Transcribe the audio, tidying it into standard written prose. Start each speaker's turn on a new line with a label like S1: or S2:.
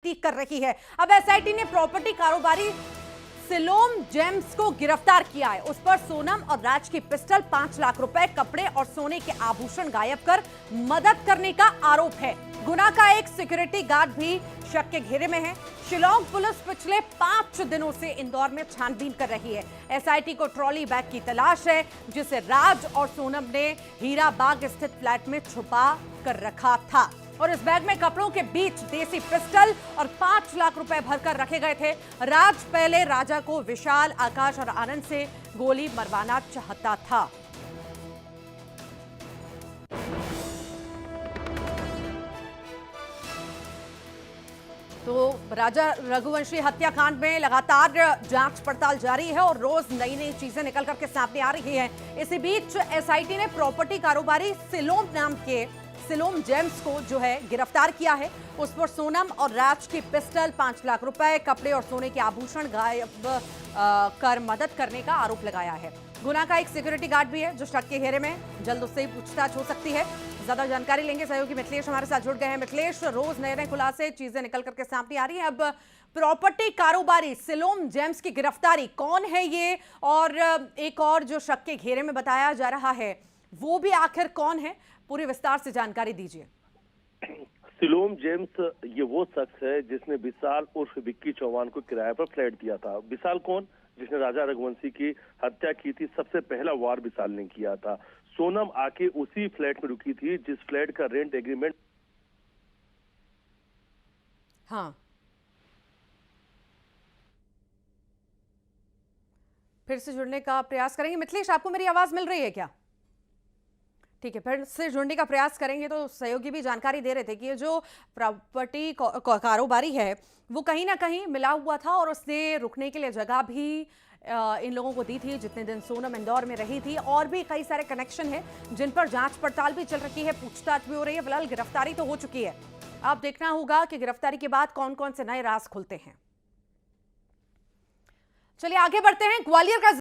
S1: छानबीन कर रही है। अब एसआईटी ने प्रॉपर्टी कारोबारी सिलोम जेम्स को गिरफ्तार किया है। उस पर सोनम और राज की पिस्टल, 5 लाख रुपए, कपड़े और सोने के आभूषण गायब कर मदद करने का आरोप है। गुना का एक सिक्योरिटी गार्ड भी शक के घेरे में है। शिलोंग पुलिस पिछले 5 दिनों से इंदौर में छानबीन कर रही है। एसआईटी को ट्रॉली बैग की तलाश है, जिसे राज और सोनम ने हीरा बाग स्थित फ्लैट में छुपा कर रखा था। और इस बैग में कपड़ों के बीच देसी पिस्टल और 5 लाख रुपए भरकर रखे गए थे। राज पहले राजा को विशाल, आकाश और आनंद से गोली मरवाना चाहता था। तो राजा रघुवंशी हत्याकांड में लगातार जांच पड़ताल जारी है और रोज नई नई चीजें निकल करके सामने आ रही हैं। इसी बीच एसआईटी ने प्रॉपर्टी कारोबारी सिलोम जेम्स को जो है गिरफ्तार किया है। उस पर सोनम और राज की पिस्टल, 5 लाख रुपए, कपड़े और सोने के आभूषण गायब कर मदद करने का आरोप लगाया है। गुना का एक सिक्योरिटी गार्ड भी है जो शक के घेरे में, जल्द उससे पूछताछ हो सकती है। ज्यादा जानकारी लेंगे, सहयोगी मिथिलेश हमारे साथ जुड़ गए हैं। मिथिलेश, रोज नए नए खुलासे, चीजें निकल करके सामने आ रही हैं। अब प्रॉपर्टी कारोबारी सिलोम जेम्स की गिरफ्तारी, कौन है ये, और एक और जो शक के घेरे में बताया जा रहा है वो भी आखिर कौन है, पूरी विस्तार से जानकारी दीजिए।
S2: सिलोम जेम्स ये वो शख्स है जिसने विशाल उर्फ विक्की चौहान को किराए पर फ्लैट दिया था। विशाल कौन? जिसने राजा रघुवंशी की हत्या की थी। सबसे पहला वार विशाल ने किया था। सोनम आके उसी फ्लैट में रुकी थी जिस फ्लैट का रेंट एग्रीमेंट।
S1: हाँ, फिर से जुड़ने का प्रयास करेंगे। मिथिलेश, आपको मेरी आवाज मिल रही है क्या? ठीक है, फिर से जुड़ने का प्रयास करेंगे। तो सहयोगी भी जानकारी दे रहे थे कि ये जो प्रॉपर्टी कारोबारी है वो कहीं ना कहीं मिला हुआ था और उसने रुकने के लिए जगह भी इन लोगों को दी थी जितने दिन सोनम इंदौर में रही थी। और भी कई सारे कनेक्शन हैं जिन पर जांच पड़ताल भी चल रही है, पूछताछ भी हो रही है। फिलहाल गिरफ्तारी तो हो चुकी है, अब देखना होगा कि गिरफ्तारी के बाद कौन कौन से नए राज खुलते हैं। चलिए आगे बढ़ते हैं। ग्वालियर का